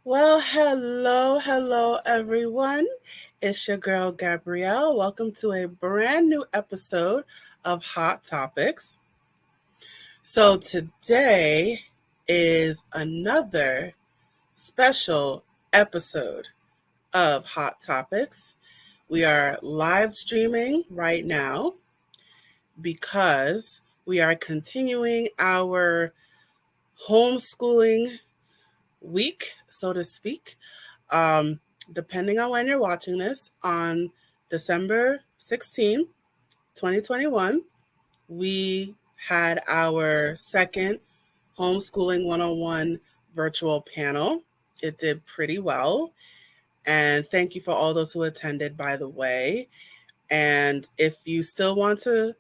Well, hello, everyone. It's your girl, Gabrielle. Welcome to a brand new episode of Hot Topics. So, today is another special episode of Hot Topics. We are live streaming right now because we are continuing our homeschooling week, so to speak. Um, Depending on when you're watching this, on December 16, 2021, we had our second Homeschooling 101 virtual panel. It did pretty well. And thank you for all those who attended, by the way. And if you still want to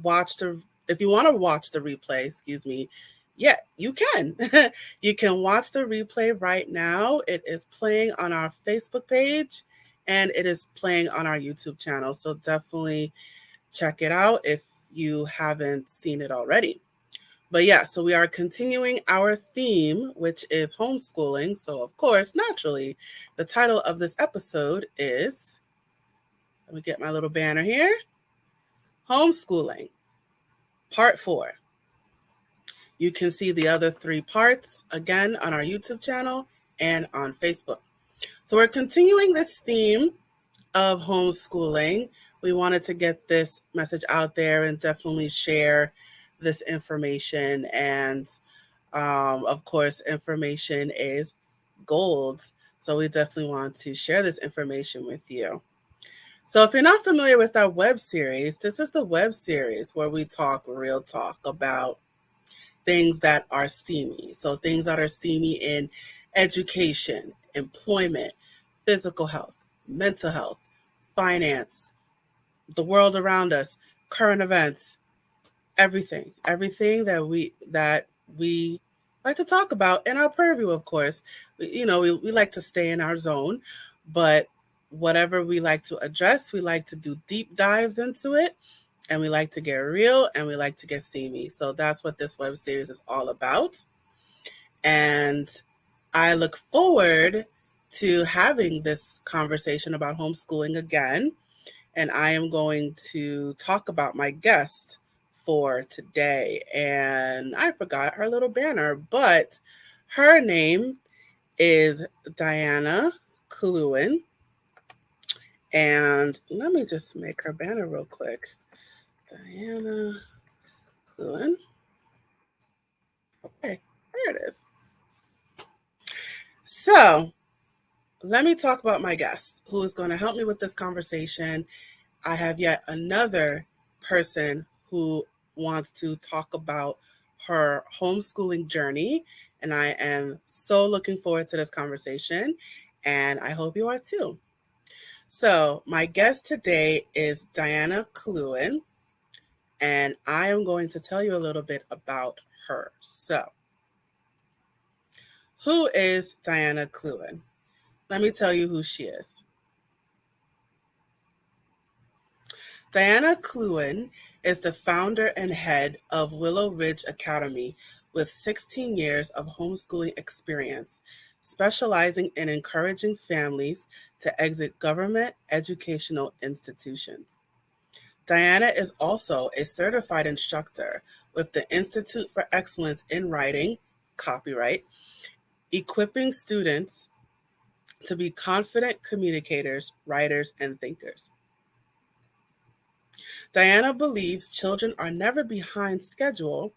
watch the if you want to watch the replay, excuse me, yeah, you can. You can watch the replay right now. It is playing on our Facebook page and it is playing on our YouTube channel. So definitely check it out if you haven't seen it already. But yeah, so we are continuing our theme, which is homeschooling. So, of course, naturally, the title of this episode is, let me get my little banner here, Homeschooling, Part 4. You can see the other 3 parts again on our YouTube channel and on Facebook. So we're continuing this theme of homeschooling. We wanted to get this message out there and definitely share this information. And of course, information is gold. So we definitely want to share this information with you. So if you're not familiar with our web series, this is the web series where we talk real talk about things that are steamy. So things that are steamy in education, employment, physical health, mental health, finance, the world around us, current events, everything that we like to talk about in our purview. Of course, we like to stay in our zone, but whatever we like to address, we like to do deep dives into it, and we like to get real, and we like to get steamy. So that's what this web series is all about. And I look forward to having this conversation about homeschooling again. And I am going to talk about my guest for today. And I forgot her little banner, but her name is Diana Kluwin. And let me just make her banner real quick. Diana Kluwin. Okay, there it is. So let me talk about my guest who is going to help me with this conversation. I have yet another person who wants to talk about her homeschooling journey, and I am so looking forward to this conversation, and I hope you are too. So my guest today is Diana Kluwin, and I am going to tell you a little bit about her. So, who is Diana Kluwin? Let me tell you who she is. Diana Kluwin is the founder and head of Willow Ridge Academy with 16 years of homeschooling experience, specializing in encouraging families to exit government educational institutions. Diana is also a certified instructor with the Institute for Excellence in Writing, copyright, equipping students to be confident communicators, writers, and thinkers. Diana believes children are never behind schedule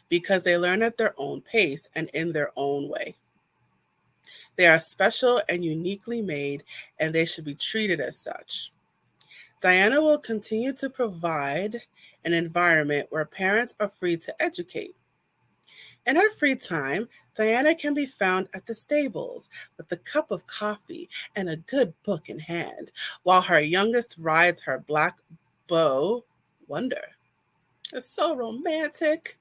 because they learn at their own pace and in their own way. They are special and uniquely made, and they should be treated as such. Diana will continue to provide an environment where parents are free to educate. In her free time, Diana can be found at the stables with a cup of coffee and a good book in hand, while her youngest rides her black beau, Wonder. It's so romantic.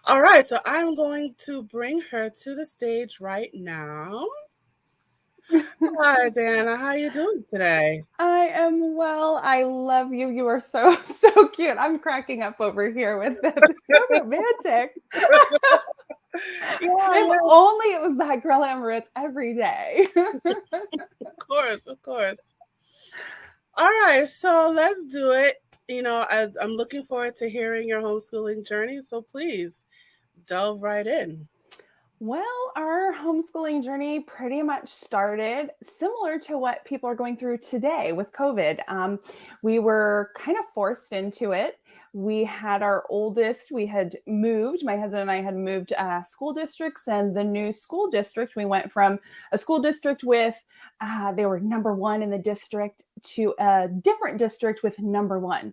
All right, so I'm going to bring her to the stage right now. Hi, Diana. How are you doing today? I am well. I love you. You are so cute. I'm cracking up over here with this. It's so romantic. Yeah, only it was that Girl Amaretts every day. Of course, of course. All right, so let's do it. I'm looking forward to hearing your homeschooling journey. So please delve right in. Well, our homeschooling journey pretty much started similar to what people are going through today with COVID. We were kind of forced into it. We had our oldest, we had moved, my husband and I had moved school districts, and the new school district, we went from a school district with, they were number one in the district, to a different district with number one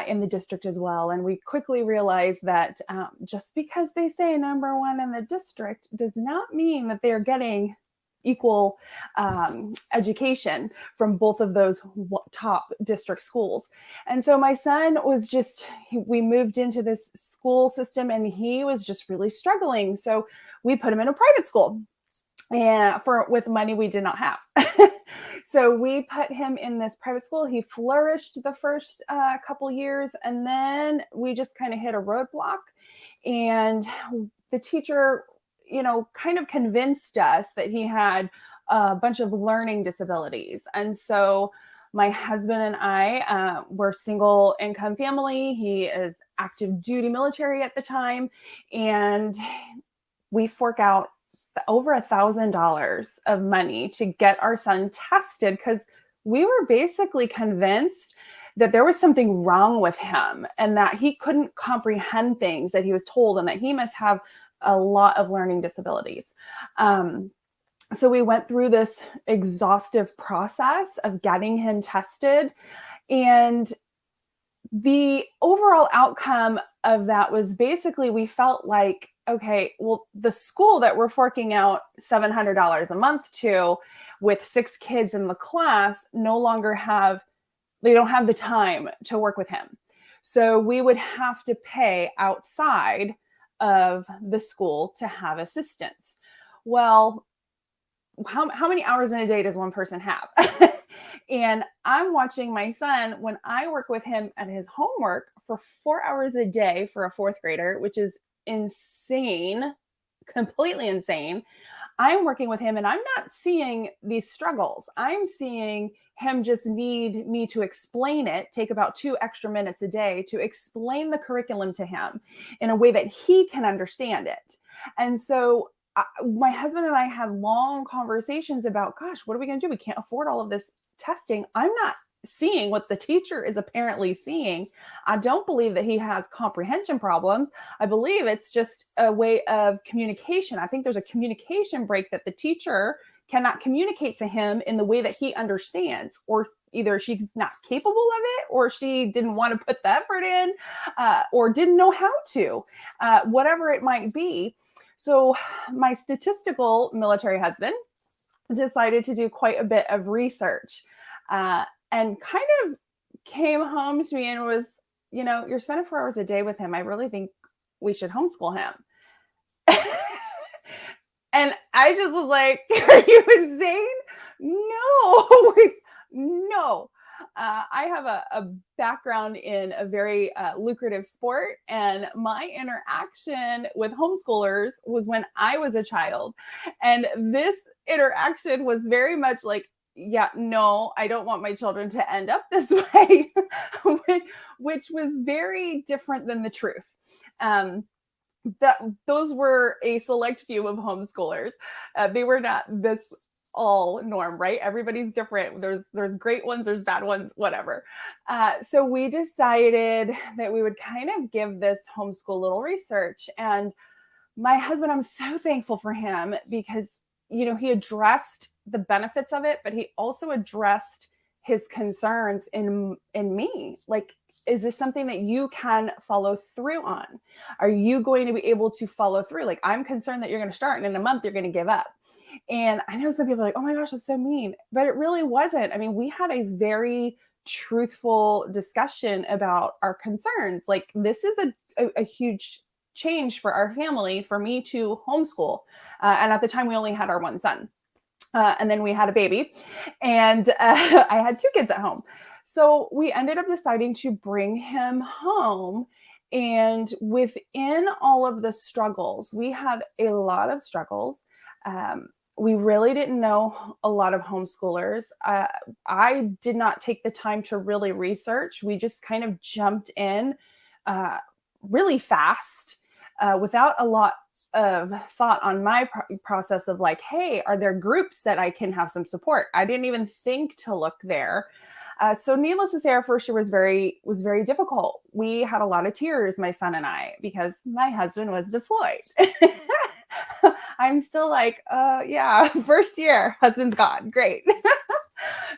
in the district as well. And we quickly realized that just because they say number one in the district does not mean that they're getting equal education from both of those top district schools. And so my son was we moved into this school system and he was just really struggling. So we put him in a private school, and with money we did not have. So we put him in this private school. He flourished the first couple years, and then we just kind of hit a roadblock. And the teacher, kind of convinced us that he had a bunch of learning disabilities. And so my husband and I were single income family. He is active duty military at the time, and we fork out over $1,000 of money to get our son tested, because we were basically convinced that there was something wrong with him and that he couldn't comprehend things that he was told, and that he must have a lot of learning disabilities. So we went through this exhaustive process of getting him tested, and the overall outcome of that was basically we felt like, okay, well, the school that we're forking out $700 a month to with 6 kids in the class no longer they don't have the time to work with him. So we would have to pay outside of the school to have assistance. Well, how many hours in a day does one person have? And I'm watching my son when I work with him at his homework for 4 hours a day for a 4th grader, which is insane, completely insane. I'm working with him and I'm not seeing these struggles. I'm seeing him just need me to explain it, take about 2 extra minutes a day to explain the curriculum to him in a way that he can understand it. And so my husband and I had long conversations about, gosh, what are we going to do? We can't afford all of this testing. I'm not seeing what the teacher is apparently seeing. I don't believe that he has comprehension problems. I believe it's just a way of communication. I think there's a communication break that the teacher cannot communicate to him in the way that he understands, or either she's not capable of it, or she didn't want to put the effort in, or didn't know how to, whatever it might be. So my statistical military husband decided to do quite a bit of research, and kind of came home to me and was, you're spending 4 hours a day with him. I really think we should homeschool him. And I just was like, are you insane? No, no. I have a background in a very lucrative sport, and my interaction with homeschoolers was when I was a child. And this interaction was very much like, yeah, no, I don't want my children to end up this way, which was very different than the truth. Those were a select few of homeschoolers. They were not this all norm, right? Everybody's different. There's great ones, there's bad ones, whatever. So we decided that we would kind of give this homeschool little research. And my husband, I'm so thankful for him, because, he addressed the benefits of it, but he also addressed his concerns in me. Like, is this something that you can follow through on? Are you going to be able to follow through? Like, I'm concerned that you're going to start and in a month you're going to give up. And I know some people are like, oh my gosh, that's so mean, but it really wasn't. I mean, we had a very truthful discussion about our concerns. Like, this is a huge change for our family, for me to homeschool. And at the time we only had our one son. And then we had a baby, and I had 2 kids at home. So we ended up deciding to bring him home And within all of the struggles, we had a lot of struggles. We really didn't know a lot of homeschoolers. I did not take the time to really research. We just kind of jumped in really fast without a lot of thought on my process of like, hey, are there groups that I can have some support? I didn't even think to look there. So needless to say, our first year was very difficult. We had a lot of tears, my son and I, because my husband was deployed. I'm still like, yeah, first year, husband's gone. Great.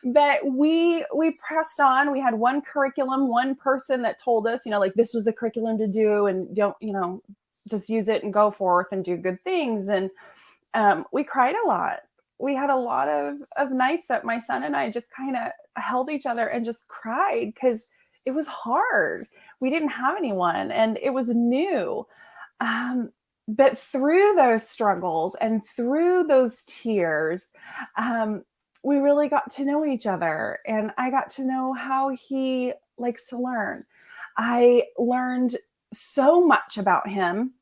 But we pressed on. We had one curriculum, one person that told us, like this was the curriculum to do, and don't, just use it and go forth and do good things. And we cried a lot. We had a lot of nights that my son and I just kind of held each other and just cried because it was hard. We didn't have anyone and it was new. But through those struggles and through those tears, we really got to know each other. And I got to know how he likes to learn. I learned so much about him.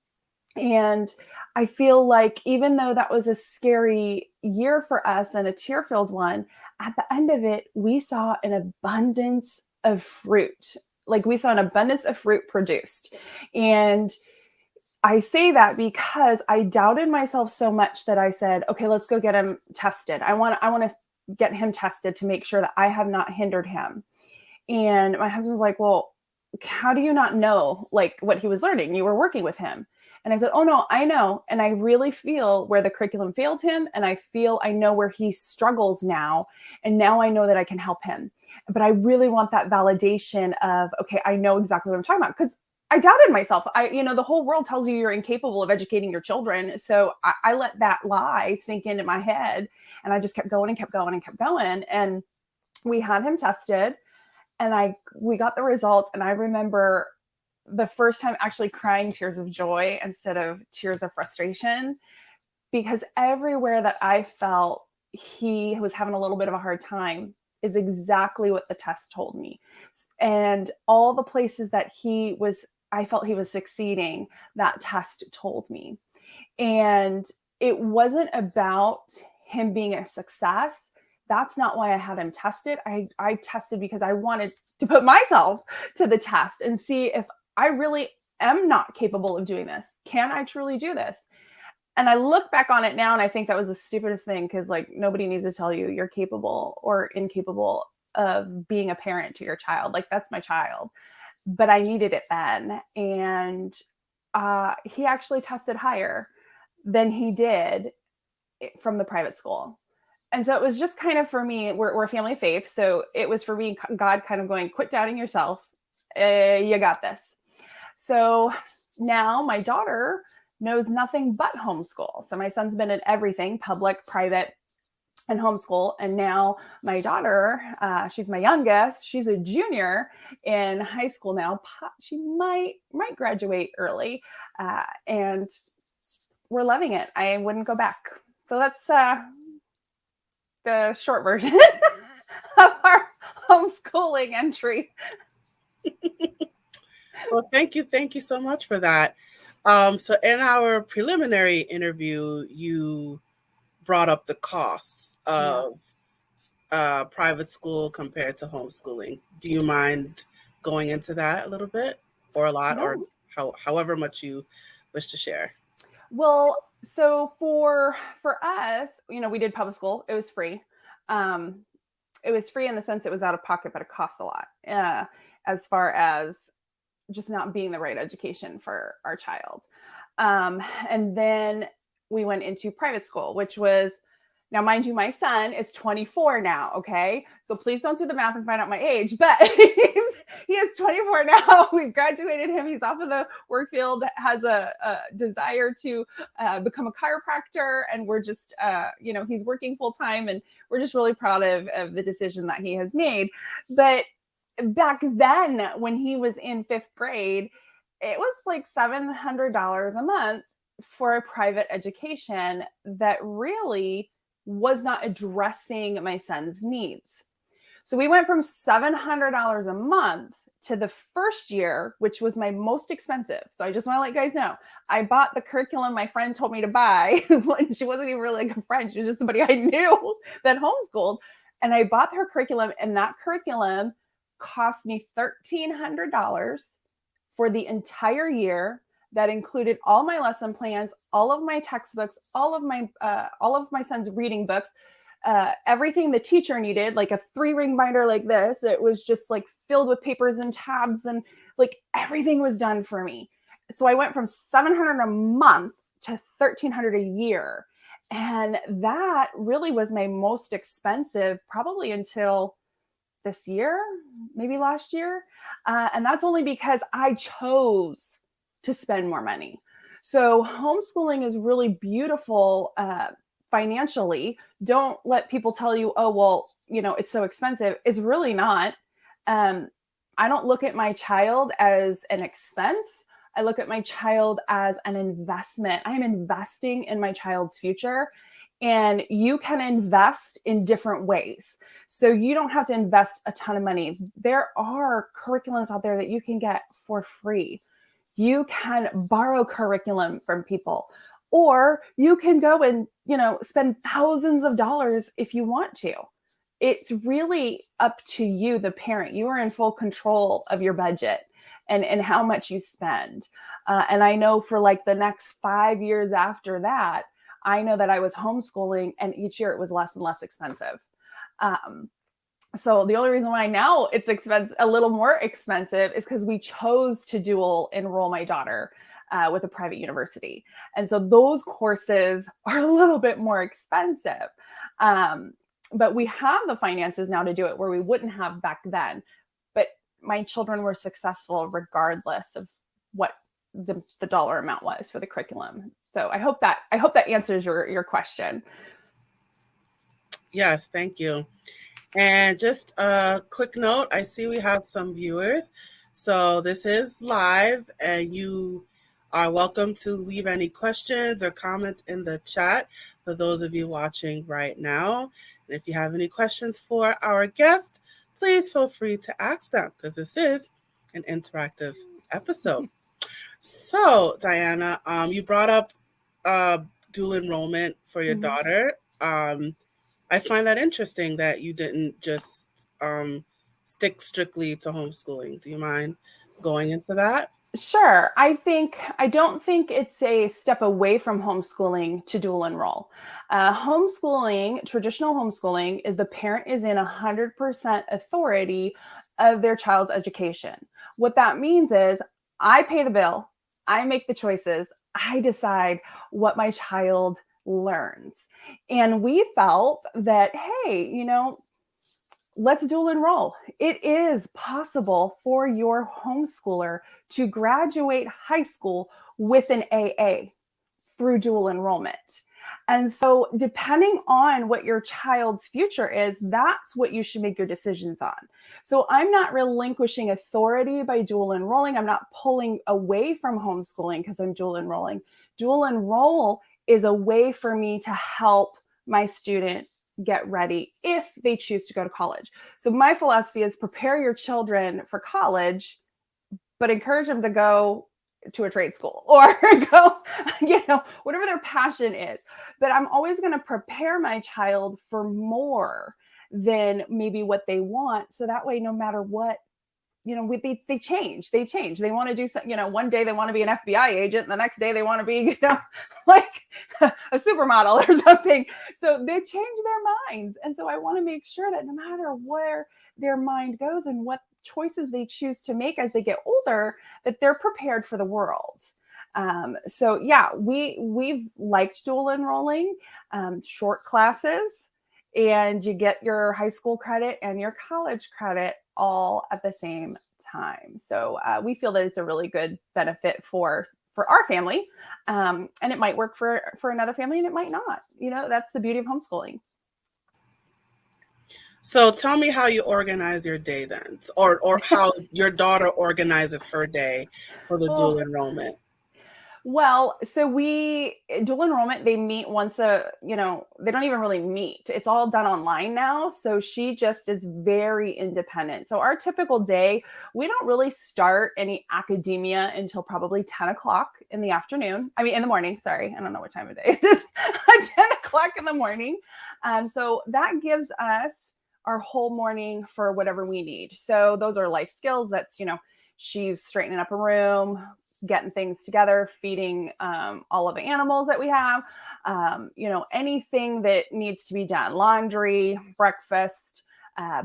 And I feel like even though that was a scary year for us and a tear-filled one, at the end of it, we saw an abundance of fruit. Like we saw an abundance of fruit produced. And I say that because I doubted myself so much that I said, okay, let's go get him tested. I want to get him tested to make sure that I have not hindered him. And my husband was like, well, how do you not know like what he was learning? You were working with him. And I said, oh no, I know. And I really feel where the curriculum failed him. And I know where he struggles now. And now I know that I can help him. But I really want that validation of, okay, I know exactly what I'm talking about. Because I doubted myself. The whole world tells you you're incapable of educating your children. So I let that lie sink into my head. And I just kept going and kept going and kept going. And we had him tested. And we got the results. And I remember the first time actually crying tears of joy instead of tears of frustration, because everywhere that I felt he was having a little bit of a hard time is exactly what the test told me. And all the places that I felt he was succeeding, that test told me. And it wasn't about him being a success. That's not why I had him tested. I tested because I wanted to put myself to the test and see if I really am not capable of doing this. Can I truly do this? And I look back on it now and I think that was the stupidest thing, because like nobody needs to tell you you're capable or incapable of being a parent to your child. Like that's my child. But I needed it then. And he actually tested higher than he did from the private school. And so it was just kind of for me, we're a family of faith. So it was for me, God kind of going, quit doubting yourself. You got this. So now my daughter knows nothing but homeschool. So my son's been in everything, public, private, and homeschool. And now my daughter, she's my youngest. She's a junior in high school now. She might graduate early. And we're loving it. I wouldn't go back. So that's the short version of our homeschooling entry. Well, thank you so much for that. So in our preliminary interview, you brought up the costs of private school compared to homeschooling. Do you mind going into that a little bit, or a lot, or however much you wish to share? Well, so for us, we did public school. It was free. It was free in the sense it was out of pocket, but it cost a lot as far as just not being the right education for our child. And then we went into private school, which was, now mind you, my son is 24 now. Okay. So please don't do the math and find out my age, but he is 24 now. We graduated him. He's off of the work field, has a desire to become a chiropractor. And we're just, he's working full time, and we're just really proud of the decision that he has made. But back then, when he was in 5th grade, it was like $700 a month for a private education that really was not addressing my son's needs. So we went from $700 a month to the first year, which was my most expensive. So I just want to let you guys know, I bought the curriculum my friend told me to buy. She wasn't even really like a friend. She was just somebody I knew that homeschooled. And I bought her curriculum, and that curriculum cost me $1,300 for the entire year. That included all my lesson plans, all of my textbooks, all of my son's reading books, everything the teacher needed, like a 3-ring binder like this. It was just like filled with papers and tabs, and like everything was done for me. So I went from $700 a month to $1,300 a year. And that really was my most expensive, probably until this year, maybe last year. And that's only because I chose to spend more money. So homeschooling is really beautiful financially. Don't let people tell you, oh, well, it's so expensive. It's really not. I don't look at my child as an expense. I look at my child as an investment. I'm investing in my child's future, and you can invest in different ways. So you don't have to invest a ton of money. There are curriculums out there that you can get for free. You can borrow curriculum from people, or you can go and, spend thousands of dollars if you want to. It's really up to you, the parent. You are in full control of your budget and how much you spend. And I know for like the next 5 years after that, I know that I was homeschooling, and each year it was less and less expensive. So the only reason why now it's a little more expensive is because we chose to dual enroll my daughter with a private university. And so those courses are a little bit more expensive. But we have the finances now to do it where we wouldn't have back then. But my children were successful regardless of what the dollar amount was for the curriculum. So I hope that answers your question. Yes, thank you. And just a quick note, I see we have some viewers. So this is live, and you are welcome to leave any questions or comments in the chat for those of you watching right now. And if you have any questions for our guest, please feel free to ask them, because this is an interactive episode. So, Diana, you brought up dual enrollment for your daughter. I find that interesting that you didn't just stick strictly to homeschooling. Do you mind going into that? Sure. I don't think it's a step away from homeschooling to dual enroll. Traditional homeschooling, is the parent is in 100% authority of their child's education. What that means is I pay the bill, I make the choices, I decide what my child learns. And we felt that, hey, let's dual enroll. It is possible for your homeschooler to graduate high school with an AA through dual enrollment. And so depending on what your child's future is, that's what you should make your decisions on. So I'm not relinquishing authority by dual enrolling. I'm not pulling away from homeschooling because I'm dual enrolling. Dual enroll is a way for me to help my student get ready if they choose to go to college. So my philosophy is prepare your children for college, but encourage them to go to a trade school or go, whatever their passion is. But I'm always going to prepare my child for more than maybe what they want. So that way, no matter what, they change. They want to do something, one day they want to be an FBI agent. And the next day they want to be, like a supermodel or something. So they change their minds. And so I want to make sure that no matter where their mind goes and what choices they choose to make as they get older, that they're prepared for the world. So yeah, we've liked dual enrolling, short classes, and you get your high school credit and your college credit all at the same time. So we feel that it's a really good benefit for our family, and it might work for another family, and it might not. That's the beauty of homeschooling. So tell me how you organize your day then, or how your daughter organizes her day for the dual enrollment. Well, so dual enrollment, they meet once they don't even really meet. It's all done online now. So she just is very independent. So our typical day, we don't really start any academia until probably 10 o'clock in the afternoon. I mean, in the morning, sorry. I don't know what time of day it is. 10 o'clock in the morning. So that gives us our whole morning for whatever we need. So those are life skills. That's, she's straightening up a room, getting things together, feeding all of the animals that we have, anything that needs to be done, laundry, breakfast,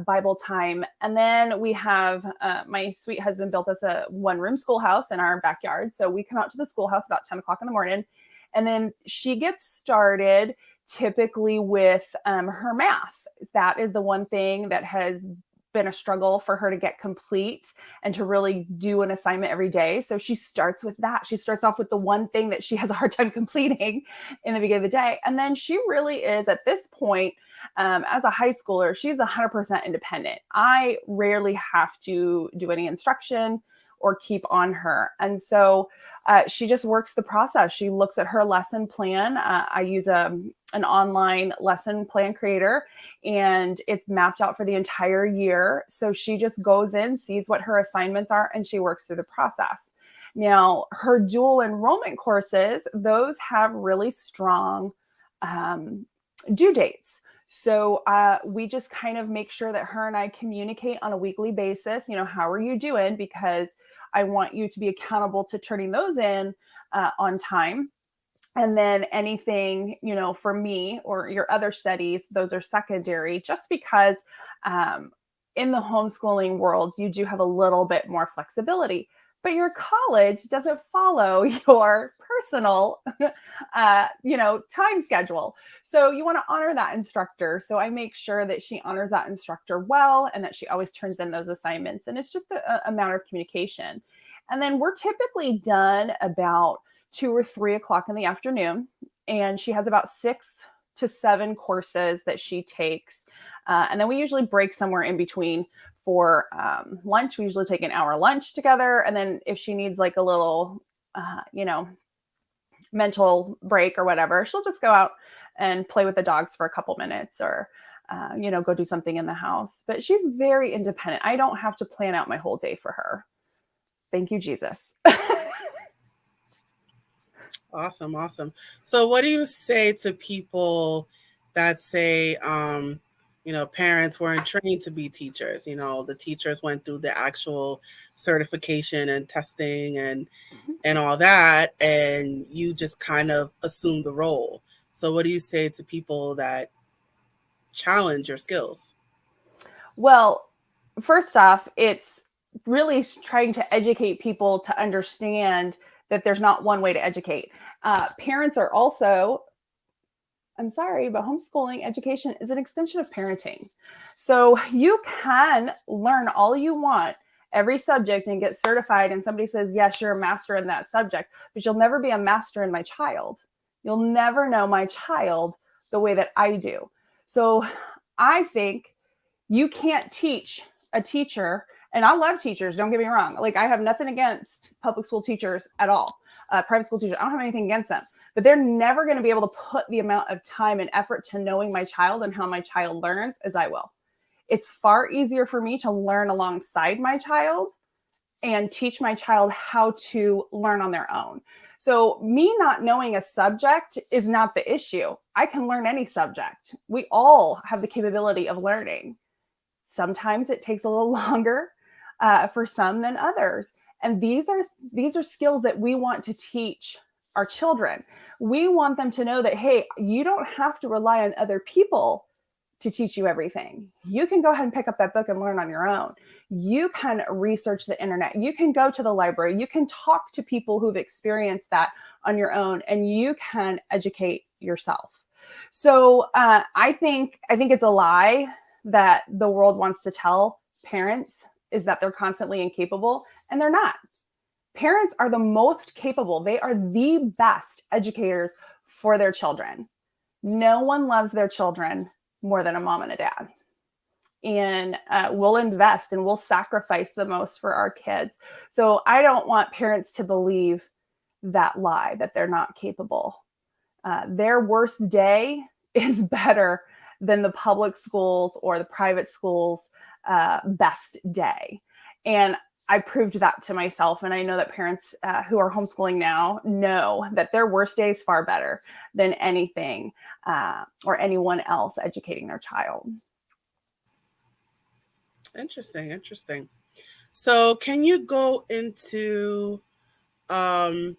Bible time. And then we have my sweet husband built us a one-room schoolhouse in our backyard. So we come out to the schoolhouse about 10 o'clock in the morning. And then she gets started typically with her math. That is the one thing that has been a struggle for her to get complete and to really do an assignment every day. So she starts with that. She starts off with the one thing that she has a hard time completing in the beginning of the day. And then she really is at this point, as a high schooler, she's 100% independent. I rarely have to do any instruction or keep on her. And so she just works the process. She looks at her lesson plan. I use an online lesson plan creator, and it's mapped out for the entire year. So she just goes in, sees what her assignments are, and she works through the process. Now, her dual enrollment courses, those have really strong due dates. So we just kind of make sure that her and I communicate on a weekly basis. How are you doing? Because I want you to be accountable to turning those in on time. And then anything, for me or your other studies, those are secondary, just because in the homeschooling world, you do have a little bit more flexibility. But your college doesn't follow your personal, time schedule. So you want to honor that instructor. So I make sure that she honors that instructor well, and that she always turns in those assignments. And it's just a matter of communication. And then we're typically done about 2 or 3 o'clock in the afternoon. And she has about 6 to 7 courses that she takes. And then we usually break somewhere in between for lunch. We usually take an hour lunch together. And then if she needs like a little, mental break or whatever, she'll just go out and play with the dogs for a couple minutes, or, go do something in the house. But she's very independent. I don't have to plan out my whole day for her. Thank you, Jesus. Awesome, awesome. So what do you say to people that say, parents weren't trained to be teachers? The teachers went through the actual certification and testing and all that, and you just kind of assume the role. So what do you say to people that challenge your skills? Well, first off, it's really trying to educate people to understand that there's not one way to educate. Parents are also, I'm sorry, but homeschooling education is an extension of parenting. So you can learn all you want, every subject, and get certified. And somebody says, yes, you're a master in that subject, but you'll never be a master in my child. You'll never know my child the way that I do. So I think you can't teach a teacher, and I love teachers, don't get me wrong. Like, I have nothing against public school teachers at all. Private school teachers, I don't have anything against them, but they're never going to be able to put the amount of time and effort to knowing my child and how my child learns as I will. It's far easier for me to learn alongside my child and teach my child how to learn on their own. So me not knowing a subject is not the issue. I can learn any subject. We all have the capability of learning. Sometimes it takes a little longer for some than others. And these are skills that we want to teach our children. We want them to know that, hey, you don't have to rely on other people to teach you everything. You can go ahead and pick up that book and learn on your own. You can research the internet. You can go to the library. You can talk to people who've experienced that on your own, and you can educate yourself. So I think it's a lie that the world wants to tell parents, is that they're constantly incapable, and they're not. Parents are the most capable. They are the best educators for their children. No one loves their children more than a mom and a dad. And we'll invest and we'll sacrifice the most for our kids. So I don't want parents to believe that lie that they're not capable. Their worst day is better than the public schools or the private schools' best day. And I proved that to myself. And I know that parents who are homeschooling now know that their worst day is far better than anything or anyone else educating their child. Interesting. So can you go into how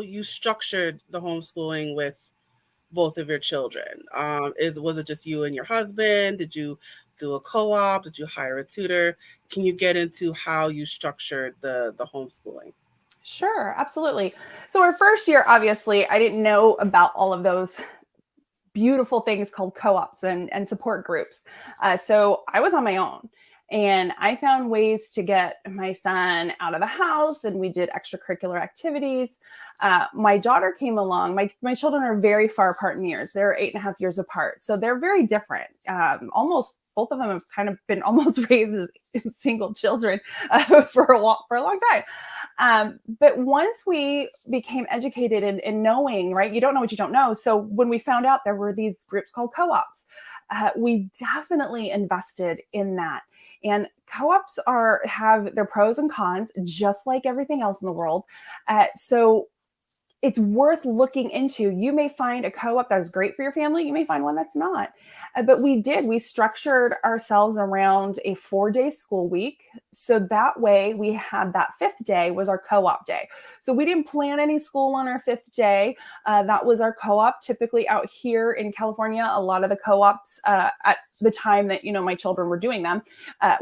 you structured the homeschooling with both of your children? Was it just you and your husband? Did you do a co-op? Did you hire a tutor? Can you get into how you structured the homeschooling? Sure, absolutely. So our first year, obviously, I didn't know about all of those beautiful things called co-ops and support groups. So I was on my own. And I found ways to get my son out of the house, and we did extracurricular activities. My daughter came along. My children are very far apart in years. They're 8.5 years apart. So they're very different. Almost both of them have kind of been almost raised as single children for a long time. But once we became educated in knowing, right, you don't know what you don't know. So when we found out there were these groups called co-ops, we definitely invested in that. And co-ops have their pros and cons, just like everything else in the world. So it's worth looking into. You may find a co-op that's great for your family. You may find one that's not. But we structured ourselves around a 4-day school week. So that way we had that 5th day was our co-op day. So we didn't plan any school on our 5th day. That was our co-op. Typically out here in California, a lot of the co-ops at the time that, my children were doing them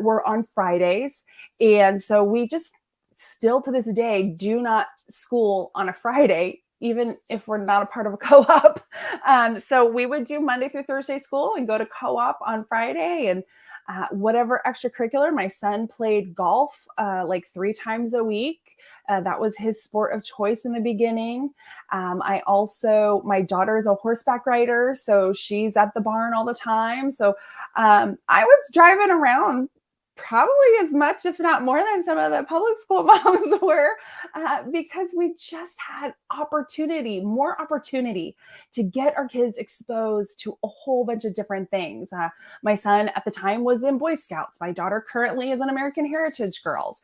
were on Fridays. And so we just still to this day do not school on a Friday, even if we're not a part of a co-op. So we would do Monday through Thursday school and go to co-op on Friday, and whatever extracurricular. My son played golf like 3 times a week. That was his sport of choice in the beginning. My daughter is a horseback rider, so she's at the barn all the time. So I was driving around probably as much, if not more than some of the public school moms were, because we just had more opportunity to get our kids exposed to a whole bunch of different things. My son at the time was in Boy Scouts. My daughter currently is in American Heritage Girls.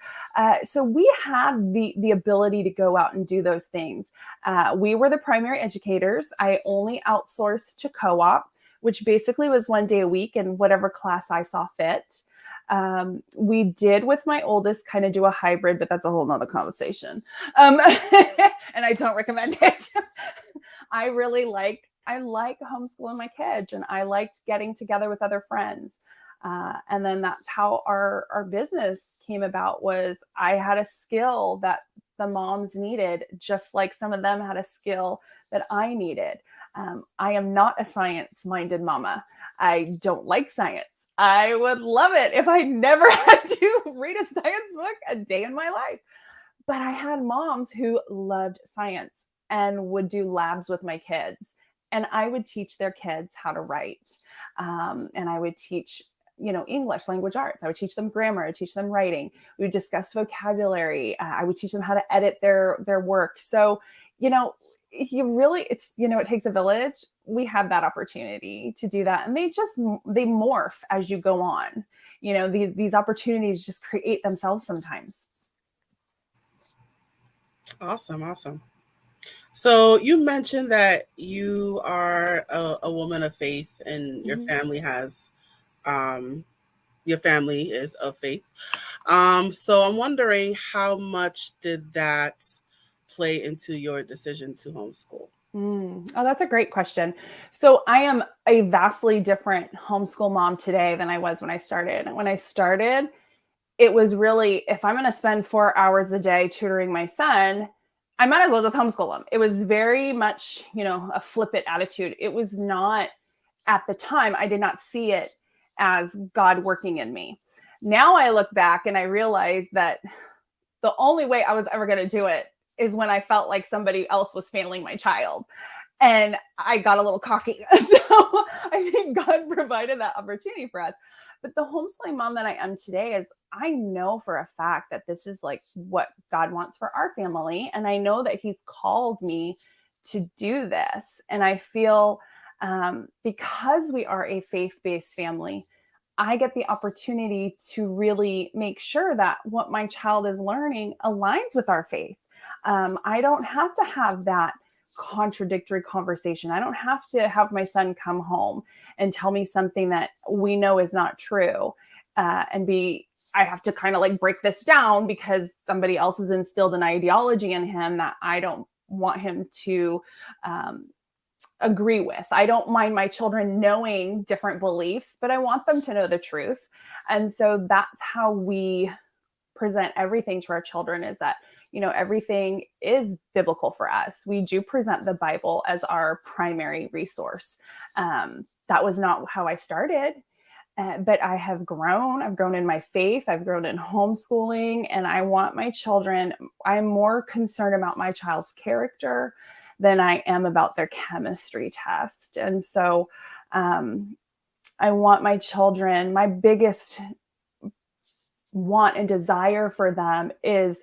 So we had the ability to go out and do those things. We were the primary educators. I only outsourced to co-op, which basically was 1 day a week in whatever class I saw fit. We did with my oldest kind of do a hybrid, but that's a whole nother conversation. And I don't recommend it. I like homeschooling my kids, and I liked getting together with other friends. And then that's how our business came about. Was I had a skill that the moms needed, just like some of them had a skill that I needed. I am not a science-minded mama. I don't like science. I would love it if I never had to read a science book a day in my life. But I had moms who loved science and would do labs with my kids. And I would teach their kids how to write. And I would teach, English, language arts. I would teach them grammar. I would teach them writing. We would discuss vocabulary. I would teach them how to edit their work. So, it takes a village. We had that opportunity to do that. And they morph as you go on. These opportunities just create themselves sometimes. Awesome. So you mentioned that you are a woman of faith, and your family is of faith. So I'm wondering, how much did that play into your decision to homeschool? Oh, that's a great question. So I am a vastly different homeschool mom today than I was when I started. When I started, it was really, if I'm going to spend 4 hours a day tutoring my son, I might as well just homeschool him. It was very much, a flip it attitude. It was not, at the time, I did not see it as God working in me. Now I look back and I realize that the only way I was ever going to do it is when I felt like somebody else was failing my child. And I got a little cocky. So I think God provided that opportunity for us. But the homeschooling mom that I am today is, I know for a fact that this is like what God wants for our family. And I know that he's called me to do this. And I feel because we are a faith-based family, I get the opportunity to really make sure that what my child is learning aligns with our faith. I don't have to have that contradictory conversation. I don't have to have my son come home and tell me something that we know is not true, I have to kind of like break this down because somebody else has instilled an ideology in him that I don't want him to agree with. I don't mind my children knowing different beliefs, but I want them to know the truth. And so that's how we present everything to our children, is that, everything is biblical for us. We do present the Bible as our primary resource. That was not how I started, but I have grown. I've grown in my faith. I've grown in homeschooling, and I want my children, I'm more concerned about my child's character than I am about their chemistry test. And so I want my children, my biggest want and desire for them is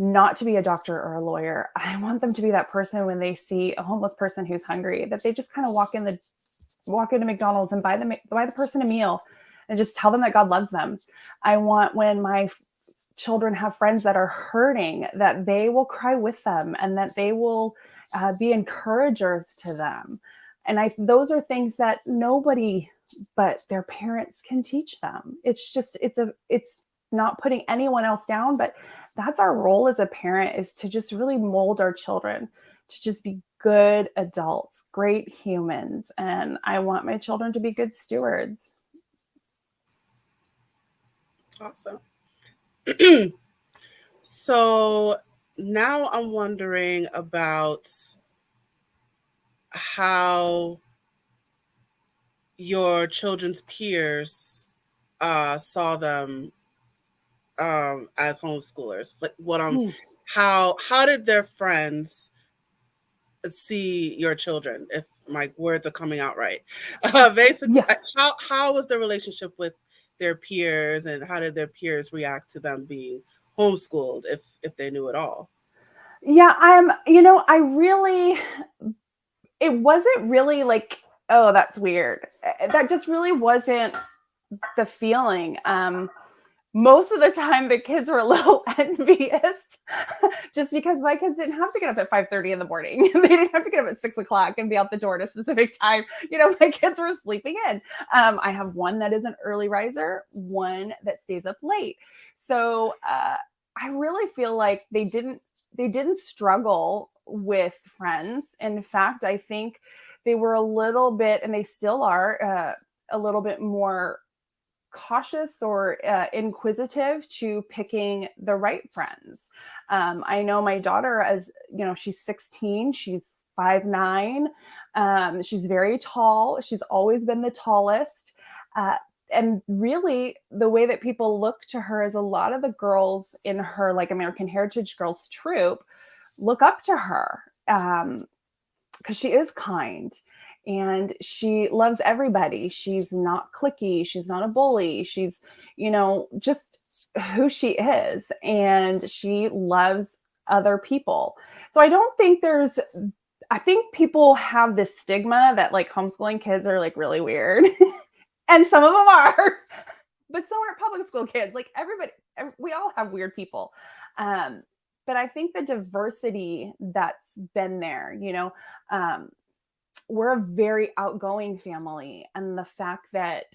not to be a doctor or a lawyer. I want them to be that person when they see a homeless person who's hungry, that they just kind of walk into McDonald's and buy the person a meal and just tell them that God loves them. I want, when my children have friends that are hurting, that they will cry with them and that they will be encouragers to them. And those are things that nobody but their parents can teach them. It's not putting anyone else down, but that's our role as a parent, is to just really mold our children to just be good adults, great humans. And I want my children to be good stewards. Awesome. So now I'm wondering about how your children's peers saw them as homeschoolers. Like how did their friends see your children, if my words are coming out right? Basically, Yeah. how was the relationship with their peers, and how did their peers react to them being homeschooled, if they knew at all? Yeah, it wasn't really like, oh, that's weird. That just really wasn't the feeling. Most of the time the kids were a little envious just because my kids didn't have to get up at 5:30 in the morning. They didn't have to get up at 6:00 and be out the door at a specific time. My kids were sleeping in. I have one that is an early riser, one that stays up late. So I really feel like they didn't struggle with friends. In fact, I think they were a little bit, and they still are, a little bit more cautious or inquisitive to picking the right friends. I know my daughter, as she's 16, she's 5'9". She's very tall. She's always been the tallest. And really, the way that people look to her is, a lot of the girls in her like American Heritage Girls troop look up to her because she is kind. And she loves everybody. She's not cliquey. She's not a bully. She's, just who she is. And she loves other people. So I think people have this stigma that like homeschooling kids are like really weird. And some of them are. But so are public school kids. Like we all have weird people. But I think the diversity that's been there, we're a very outgoing family. And the fact that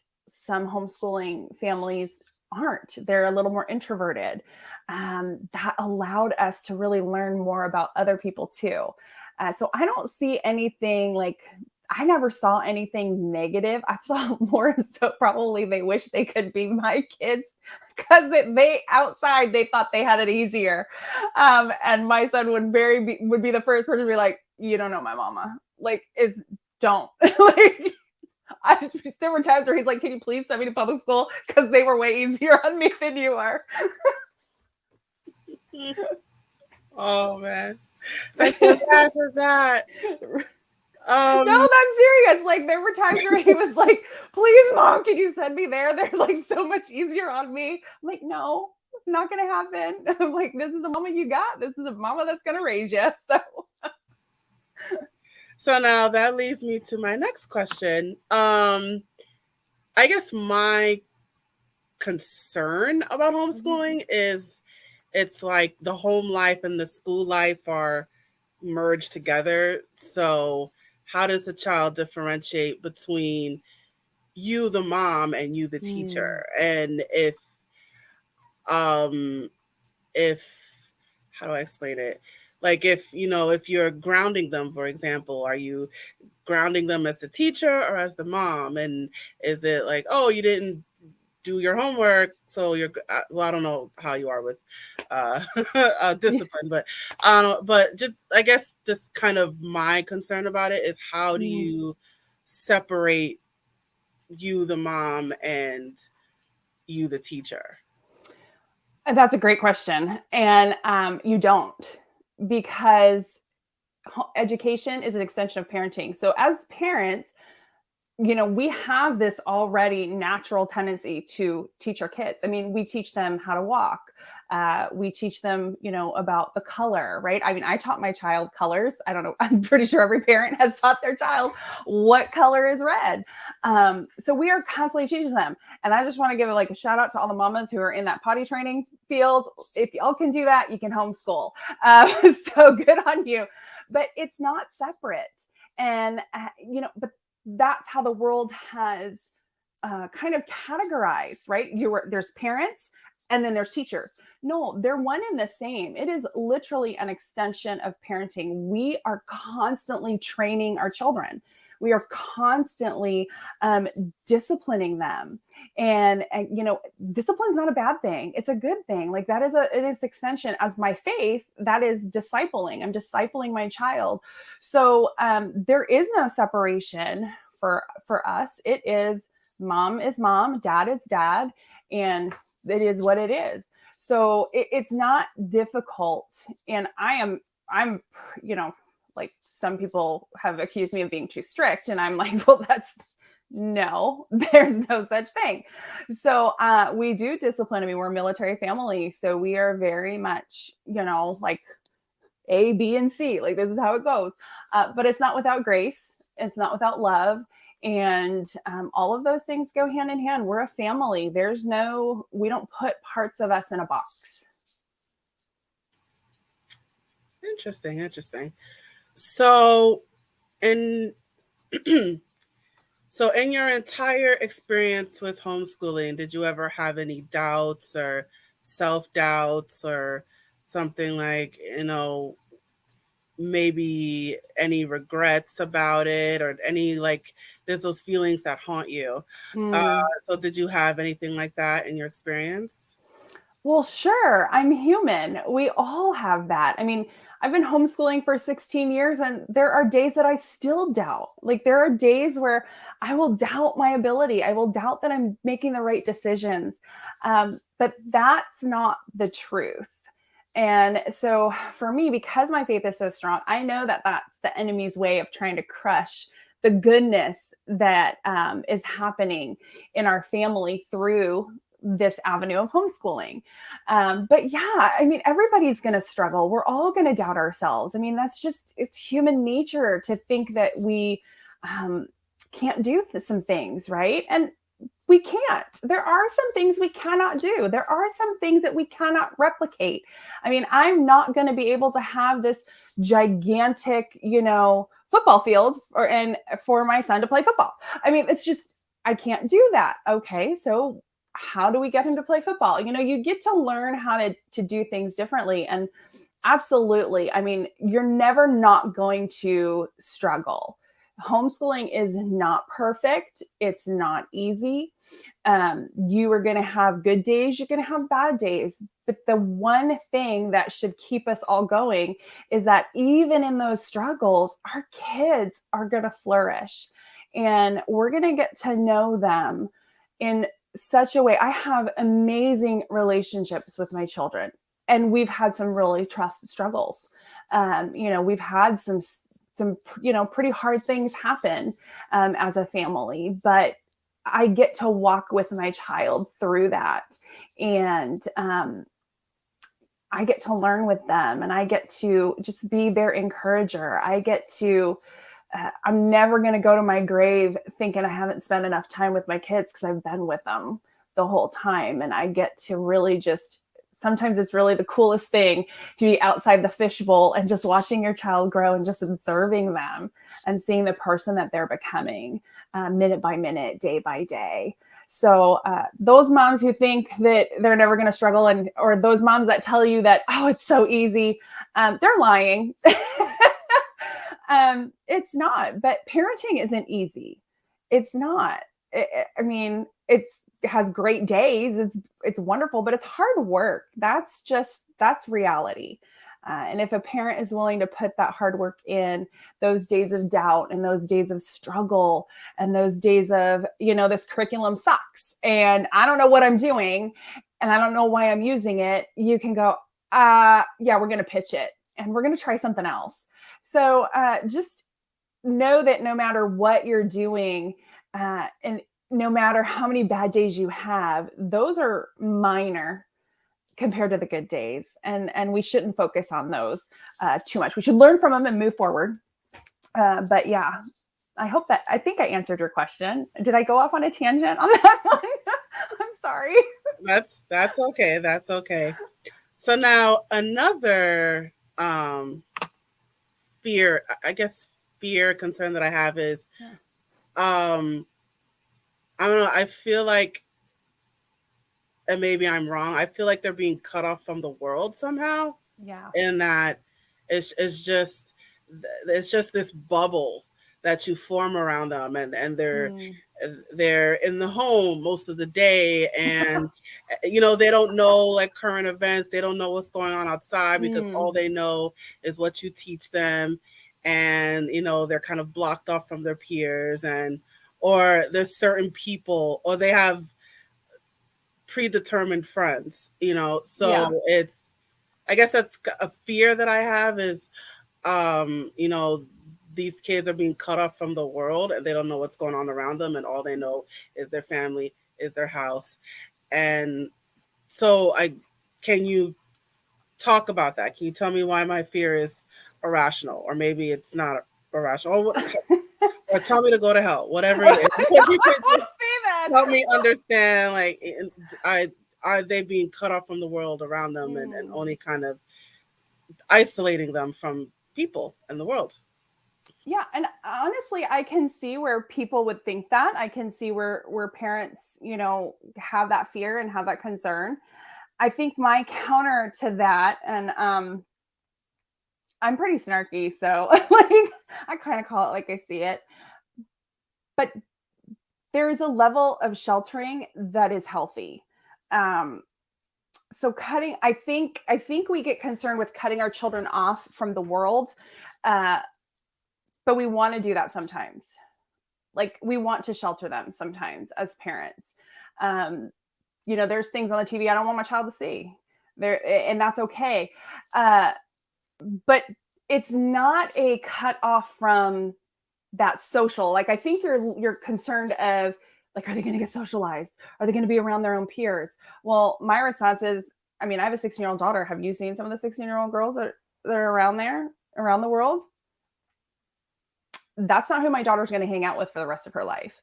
some homeschooling families aren't, they're a little more introverted, that allowed us to really learn more about other people too. So I don't see anything like, I never saw anything negative. I saw more so probably they wish they could be my kids, because they outside, they thought they had it easier. And my son would be the first person to be like, you don't know my mama. Like, don't. Like, there were times where he's like, can you please send me to public school? Because they were way easier on me than you are. Oh, man. I can imagine that. No, I'm serious. Like there were times where he was like, please, mom, can you send me there? They're like so much easier on me. I'm like, no, not going to happen. I'm like, this is a mama you got. This is a mama that's going to raise you. So now that leads me to my next question. I guess my concern about homeschooling is it's like the home life and the school life are merged together. So how does the child differentiate between you, the mom, and you, the teacher? And um if how do I explain it? Like if if you're grounding them, for example, are you grounding them as the teacher or as the mom? And is it like, oh, you didn't do your homework, so you're well, I don't know how you are with discipline, but just I guess this kind of my concern about it is how do you separate you, the mom, and you, the teacher? That's a great question. And you don't, because education is an extension of parenting. So as parents, we have this already natural tendency to teach our kids. I mean, we teach them how to walk. We teach them, about the color, right? I mean, I taught my child colors. I don't know. I'm pretty sure every parent has taught their child what color is red. So we are constantly teaching them. And I just want to give a shout out to all the mamas who are in that potty training field. If y'all can do that, you can homeschool. So good on you. But it's not separate. And, but that's how the world has kind of categorized, right? There's parents and then there's teachers. No, they're one and the same. It is literally an extension of parenting. We are constantly training our children. We are constantly disciplining them. And discipline is not a bad thing. It's a good thing. Like that is an extension as my faith. That is discipling. I'm discipling my child. So there is no separation for us. It is mom, dad is dad, and it is what it is. So it's not difficult. And I'm, like some people have accused me of being too strict. And I'm like, well, no, there's no such thing. So we do discipline. I mean, we're a military family. So we are very much, like A, B, and C. Like this is how it goes. But it's not without grace. It's not without love. And all of those things go hand in hand. We're a family. We don't put parts of us in a box. Interesting. So in so in your entire experience with homeschooling, did you ever have any doubts or self-doubts or something like, maybe any regrets about it or any there's those feelings that haunt you? So did you have anything like that in your experience? Well, sure. I'm human. We all have that. I mean, I've been homeschooling for 16 years and there are days that I still doubt. Like there are days where I will doubt my ability. I will doubt that I'm making the right decisions. But that's not the truth. And so for me, because my faith is so strong, I know that that's the enemy's way of trying to crush the goodness that is happening in our family through this avenue of homeschooling. But yeah, I mean, everybody's going to struggle. We're all going to doubt ourselves. I mean, it's human nature to think that we can't do some things, right? And we can't. There are some things we cannot do. There are some things that we cannot replicate. I mean, I'm not going to be able to have this gigantic, football field for my son to play football. I mean, it's just, I can't do that. Okay. So how do we get him to play football? You get to learn how to do things differently. And absolutely, I mean, you're never not going to struggle. Homeschooling is not perfect. It's not easy. You are going to have good days. You're going to have bad days. But the one thing that should keep us all going is that even in those struggles, our kids are going to flourish and we're going to get to know them in such a way. I have amazing relationships with my children and we've had some really tough struggles. We've had some some, pretty hard things happen as a family, but I get to walk with my child through that. And I get to learn with them, and I get to just be their encourager. I get to, I'm never going to go to my grave thinking I haven't spent enough time with my kids, because I've been with them the whole time. And I get to really just, sometimes it's really the coolest thing to be outside the fishbowl and just watching your child grow and just observing them and seeing the person that they're becoming minute by minute, day by day. So those moms who think that they're never going to struggle, or those moms that tell you that, oh, it's so easy, they're lying. It's not, but parenting isn't easy. It's not. It has great days. It's wonderful, but it's hard work. That's reality. And if a parent is willing to put that hard work in, those days of doubt and those days of struggle and those days of, this curriculum sucks and I don't know what I'm doing and I don't know why I'm using it, you can go, yeah, we're going to pitch it and we're going to try something else. So just know that no matter what you're doing, and no matter how many bad days you have, those are minor compared to the good days. And we shouldn't focus on those too much. We should learn from them and move forward. But yeah, I think I answered your question. Did I go off on a tangent on that one? I'm sorry. That's okay. That's okay. So now another concern that I have is, I don't know, I feel like, and maybe I'm wrong, I feel like they're being cut off from the world somehow. Yeah. And that it's just this bubble that you form around them, and they're in the home most of the day, and they don't know like current events, they don't know what's going on outside, because all they know is what you teach them, and they're kind of blocked off from their peers, or there's certain people, or they have predetermined friends, so it's, I guess that's a fear that I have is, these kids are being cut off from the world and they don't know what's going on around them, and all they know is their family, is their house. And so can you talk about that? Can you tell me why my fear is irrational, or maybe it's not irrational, or tell me to go to hell, whatever it is. Help me understand, like, are they being cut off from the world around them, and only kind of isolating them from people and the world? Yeah. And honestly, I can see where people would think that. I can see where parents, have that fear and have that concern. I think my counter to that, and I'm pretty snarky, so like I kind of call it like I see it, but there is a level of sheltering that is healthy. So cutting, I think we get concerned with cutting our children off from the world, but we want to do that sometimes. Like, we want to shelter them sometimes as parents. There's things on the TV I don't want my child to see there, and that's okay. But it's not a cut off from that social. Like, I think you're concerned of, like, are they going to get socialized? Are they going to be around their own peers? Well, my response is, I have a 16-year-old daughter. Have you seen some of the 16-year-old girls that are around the world? That's not who my daughter's going to hang out with for the rest of her life.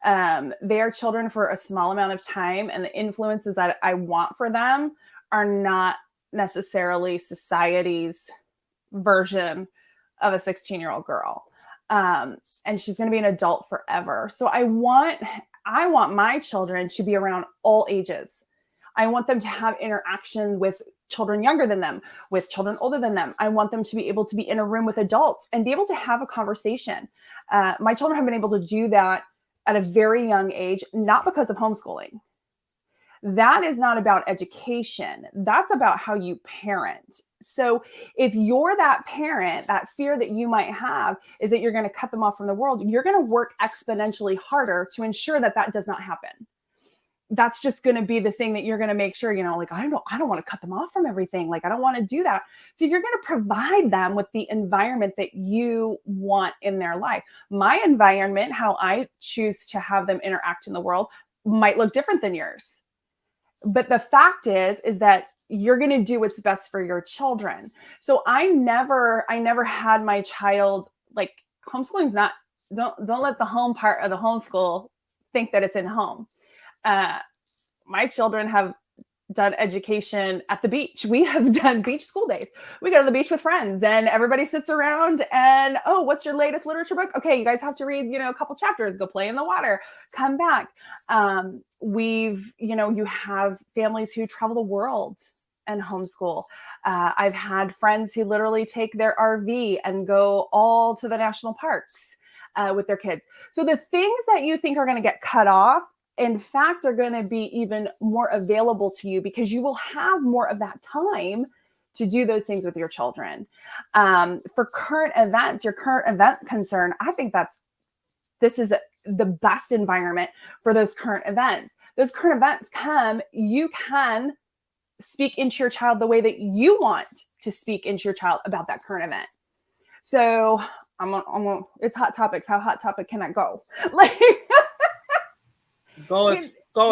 They are children for a small amount of time, and the influences that I want for them are not necessarily society's version of a 16-year-old girl. And she's going to be an adult forever. So I want my children to be around all ages. I want them to have interaction with children younger than them, with children older than them. I want them to be able to be in a room with adults and be able to have a conversation. My children have been able to do that at a very young age, not because of homeschooling. That is not about education. That's about how you parent. So if you're that parent, that fear that you might have is that you're going to cut them off from the world, you're going to work exponentially harder to ensure that that does not happen. that's just going to be the thing that you're going to make sure, like, I don't want to cut them off from everything. Like, I don't want to do that. So you're going to provide them with the environment that you want in their life. My environment, how I choose to have them interact in the world, might look different than yours. But the fact is that you're going to do what's best for your children. So I never had my child, like, homeschooling's not, don't let the home part of the homeschool think that it's in home. My children have done education at the beach. We have done beach school days. We go to the beach with friends and everybody sits around and, oh, what's your latest literature book? Okay, you guys have to read, a couple chapters, go play in the water, come back. You have families who travel the world and homeschool. I've had friends who literally take their RV and go all to the national parks with their kids. So the things that you think are going to get cut off, in fact, are going to be even more available to you because you will have more of that time to do those things with your children. For current events, your current event concern, I think this is the best environment for those current events. Those current events you can speak into your child the way that you want to speak into your child about that current event. So it's hot topics. How hot topic can I go? Like, Go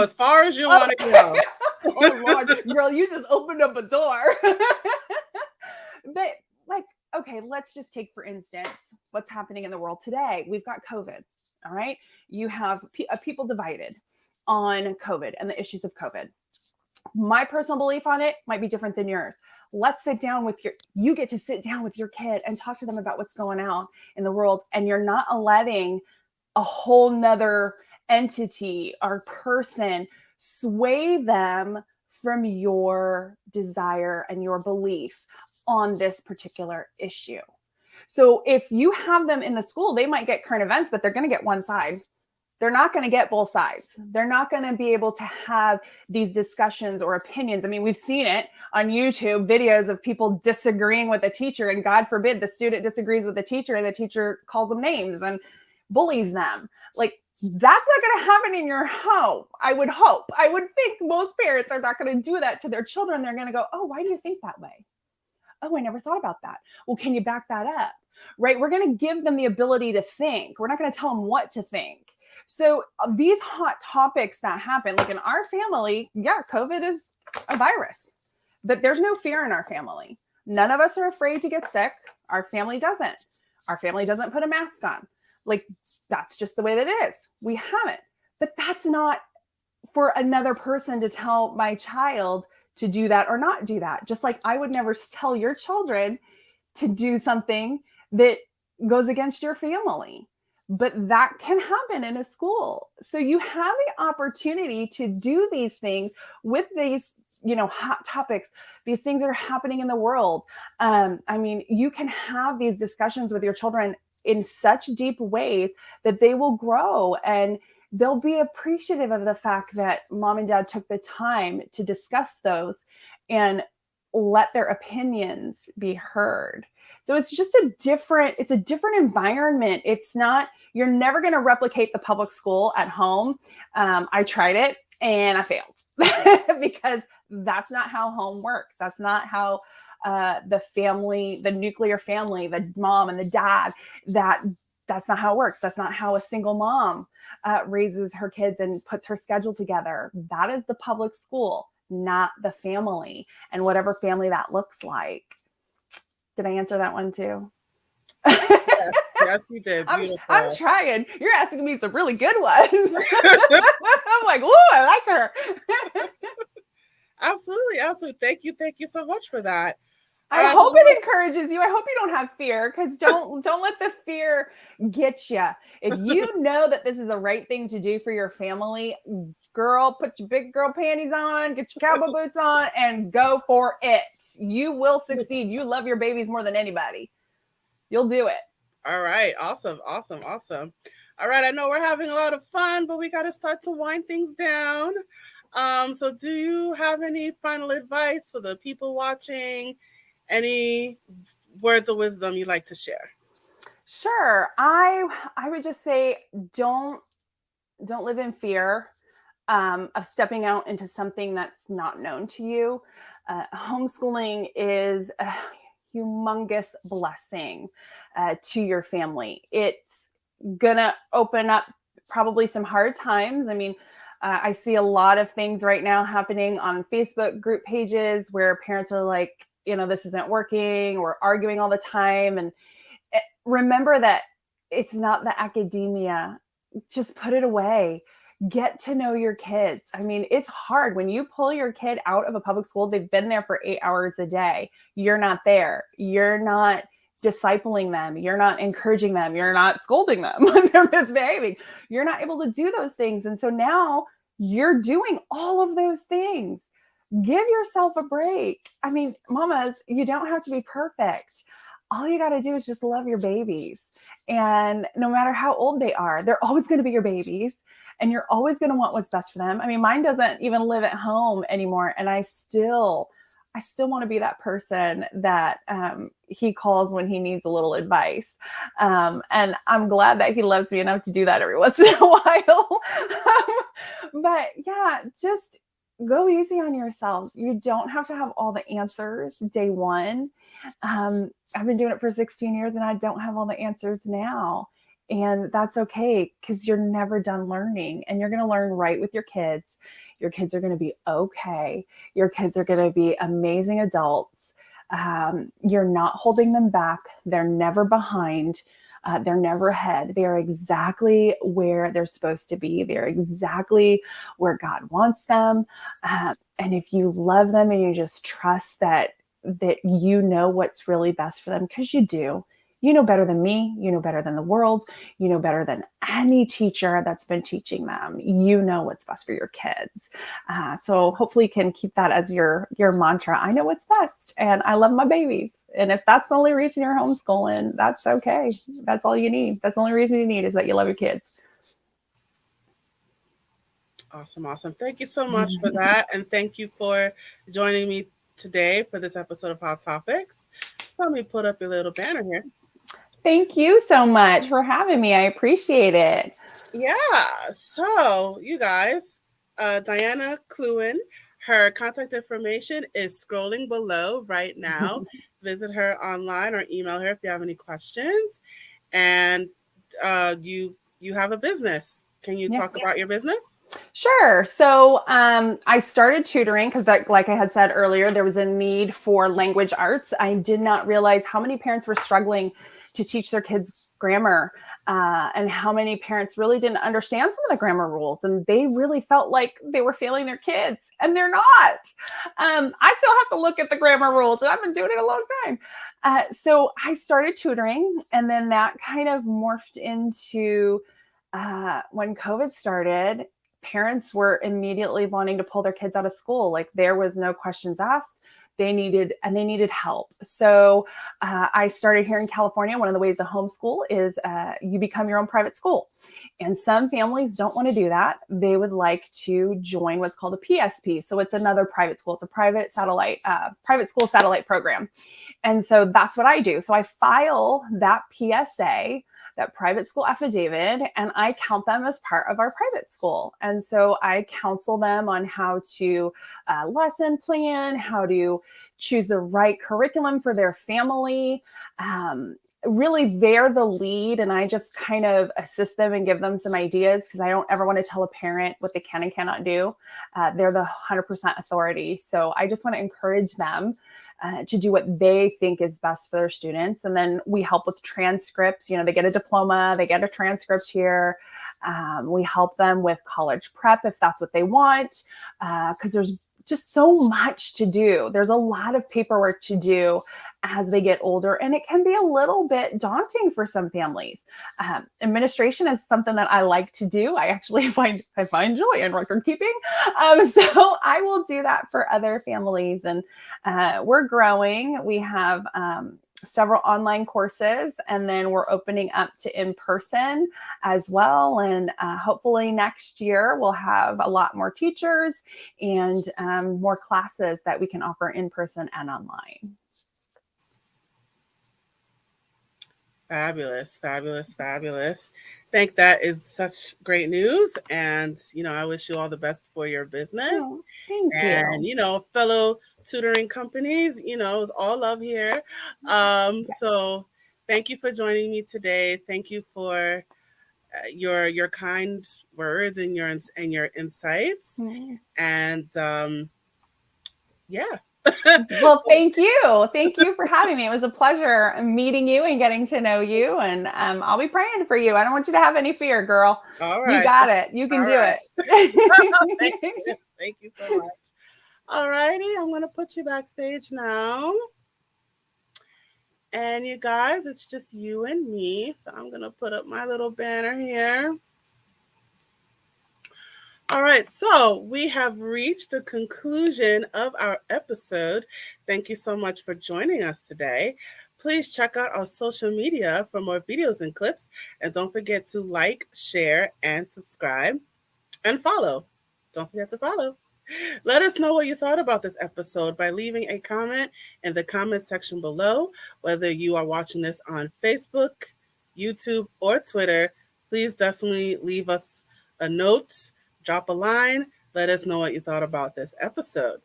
as far as you want to go. Oh Lord, girl, you just opened up a door. But like, okay, let's just take, for instance, what's happening in the world today. We've got COVID. All right. You have people divided on COVID and the issues of COVID. My personal belief on it might be different than yours. Let's sit down you get to sit down with your kid and talk to them about what's going on in the world. And you're not letting a whole nother entity or person sway them from your desire and your belief on this particular issue. So if you have them in the school, they might get current events, but they're going to get one side. They're not going to get both sides. They're not going to be able to have these discussions or opinions. I mean, we've seen it on YouTube, videos of people disagreeing with a teacher, and God forbid the student disagrees with the teacher and the teacher calls them names and bullies them. Like, that's not going to happen in your home. I would hope. I would think most parents are not going to do that to their children. They're going to go, oh, why do you think that way? Oh, I never thought about that. Well, can you back that up? Right? We're going to give them the ability to think. We're not going to tell them what to think. So these hot topics that happen, like in our family, yeah, COVID is a virus, but there's no fear in our family. None of us are afraid to get sick. Our family doesn't. Our family doesn't put a mask on. Like, that's just the way that it is. We haven't. But that's not for another person to tell my child to do that or not do that. Just like I would never tell your children to do something that goes against your family. But that can happen in a school. So you have the opportunity to do these things with these, hot topics, these things that are happening in the world. I mean, you can have these discussions with your children in such deep ways that they will grow and they'll be appreciative of the fact that mom and dad took the time to discuss those and let their opinions be heard. So it's just a different environment. It's not, you're never going to replicate the public school at home. I tried it and I failed because that's not how home works. That's not how the family, the nuclear family, the mom and the dad, that's not how it works. That's not how a single mom raises her kids and puts her schedule together. That is the public school, not the family, and whatever family that looks like. Did I answer that one too? Yes, you did. Beautiful. I'm trying. You're asking me some really good ones. I'm like, ooh, I like her. Absolutely. Thank you so much for that. I hope it encourages you. I hope you don't have fear, because don't let the fear get you. If you know that this is the right thing to do for your family, girl, put your big girl panties on, get your cowboy boots on, and go for it. You will succeed. You love your babies more than anybody. You'll do it. All right. Awesome. All right. I know we're having a lot of fun, but we got to start to wind things down. So do you have any final advice for the people watching? Any words of wisdom you'd like to share? Sure. I would just say, don't live in fear. of stepping out into something that's not known to you. Homeschooling is a humongous blessing to your family. It's gonna open up probably some hard times. I mean, I see a lot of things right now happening on Facebook group pages where parents are like, this isn't working, or arguing all the time. And remember that it's not the academia. Just put it away. Get to know your kids. I mean, it's hard when you pull your kid out of a public school. They've been there for 8 hours a day. You're not there. You're not discipling them. You're not encouraging them. You're not scolding them when they're misbehaving. You're not able to do those things. And so now you're doing all of those things. Give yourself a break. I mean, mamas, you don't have to be perfect. All you got to do is just love your babies. And no matter how old they are, they're always going to be your babies. And you're always going to want what's best for them. I mean, mine doesn't even live at home anymore. And I still want to be that person that he calls when he needs a little advice. And I'm glad that he loves me enough to do that every once in a while. But yeah, just go easy on yourselves. You don't have to have all the answers day one. I've been doing it for 16 years and I don't have all the answers now. And that's okay, because you're never done learning, and you're going to learn right with your kids. Your kids are going to be okay. Your kids are going to be amazing adults. You're not holding them back. They're never behind. They're never ahead. They're exactly where they're supposed to be. They're exactly where God wants them. And if you love them and you just trust that you know what's really best for them, because you do. You know better than me. You know better than the world. You know better than any teacher that's been teaching them. You know what's best for your kids. So hopefully you can keep that as your mantra. I know what's best, and I love my babies. And if that's the only reason you're homeschooling, that's okay. That's all you need. That's the only reason you need, is that you love your kids. Awesome. Thank you so much for that. And thank you for joining me today for this episode of Hot Topics. Let me put up your little banner here. Thank you so much for having me. I appreciate it. Yeah. So, you guys, Diana Kluwin, her contact information is scrolling below right now. Visit her online or email her if you have any questions. And you have a business. Can you talk about your business? Sure. So I started tutoring because, like I had said earlier, there was a need for language arts. I did not realize how many parents were struggling to teach their kids grammar, and how many parents really didn't understand some of the grammar rules, and they really felt like they were failing their kids, and they're not. I still have to look at the grammar rules, and I've been doing it a long time. So I started tutoring, and then that kind of morphed into when COVID started. Parents were immediately wanting to pull their kids out of school. Like, there was no questions asked. They needed help. So I started here in California. One of the ways to homeschool is you become your own private school. And some families don't want to do that. They would like to join what's called a PSP. So it's another private school. It's a private school satellite program. And so that's what I do. So I file that PSA, that private school affidavit, and I count them as part of our private school. And so I counsel them on how to lesson plan, how to choose the right curriculum for their family. Really, they're the lead, and I just kind of assist them and give them some ideas, because I don't ever want to tell a parent what they can and cannot do. They're the 100% authority. So I just want to encourage them to do what they think is best for their students. And then we help with transcripts. They get a diploma, they get a transcript here. We help them with college prep if that's what they want, because there's just so much to do. There's a lot of paperwork to do as they get older, and it can be a little bit daunting for some families. Administration is something that I like to do. I actually find joy in record keeping. So I will do that for other families, and we're growing. We have several online courses, and then we're opening up to in-person as well. And hopefully next year we'll have a lot more teachers and more classes that we can offer in person and online. Fabulous, fabulous, fabulous. Think that is such great news. And, I wish you all the best for your business. Oh, thank And, you. fellow tutoring companies, it's all love here. Yeah. So thank you for joining me today. Thank you for your kind words and your insights. Mm. And yeah. Well, So, thank you. Thank you for having me. It was a pleasure meeting you and getting to know you. And I'll be praying for you. I don't want you to have any fear, girl. all You right. got it. You can All do right. Thank it. you. Thank you so much. All righty. I'm going to put you backstage now. And you guys, it's just you and me. So I'm going to put up my little banner here. All right, so we have reached the conclusion of our episode. Thank you so much for joining us today. Please check out our social media for more videos and clips. And don't forget to like, share, and subscribe and follow. Don't forget to follow. Let us know what you thought about this episode by leaving a comment in the comment section below. Whether you are watching this on Facebook, YouTube, or Twitter, please definitely leave us a note, drop a line, let us know what you thought about this episode.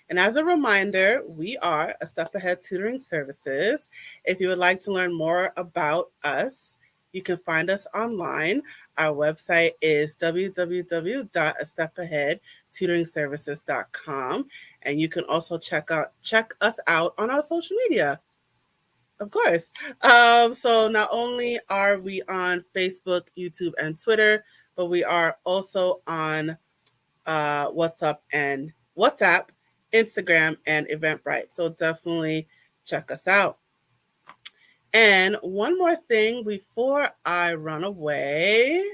And as a reminder, we are A Step Ahead Tutoring Services. If you would like to learn more about us, you can find us online. Our website is www.astepaheadtutoringservices.com. And you can also check us out on our social media. Of course. So not only are we on Facebook, YouTube, and Twitter, but we are also on WhatsApp, Instagram, and Eventbrite. So definitely check us out. And one more thing before I run away.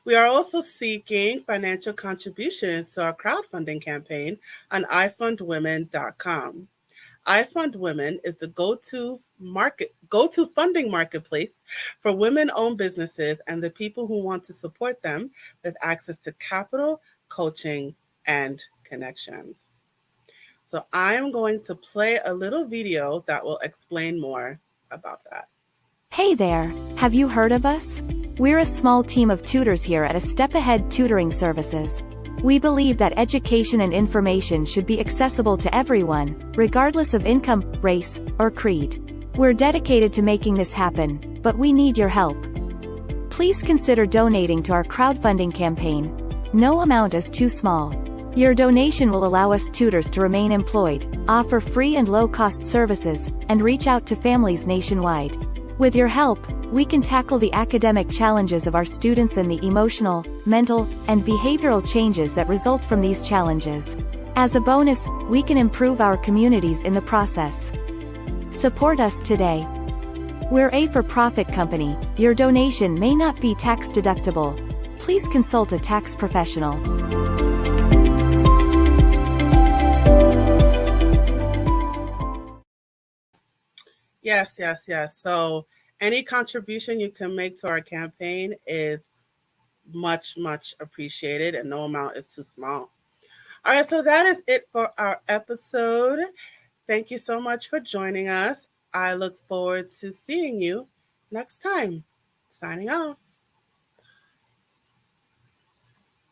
We are also seeking financial contributions to our crowdfunding campaign on ifundwomen.com. iFundWomen is the go-to funding marketplace for women-owned businesses and the people who want to support them with access to capital, coaching, and connections. So I am going to play a little video that will explain more about that. Hey there, have you heard of us? We're a small team of tutors here at A Step Ahead Tutoring Services. We believe that education and information should be accessible to everyone, regardless of income, race, or creed. We're dedicated to making this happen, but we need your help. Please consider donating to our crowdfunding campaign. No amount is too small. Your donation will allow us tutors to remain employed, offer free and low-cost services, and reach out to families nationwide. With your help, we can tackle the academic challenges of our students and the emotional, mental, and behavioral changes that result from these challenges. As a bonus, we can improve our communities in the process. Support us today. We're a for-profit company. Your donation may not be tax deductible. Please consult a tax professional. Yes. So any contribution you can make to our campaign is much, much appreciated, and no amount is too small. All right, so that is it for our episode. Thank you so much for joining us. I look forward to seeing you next time. Signing off.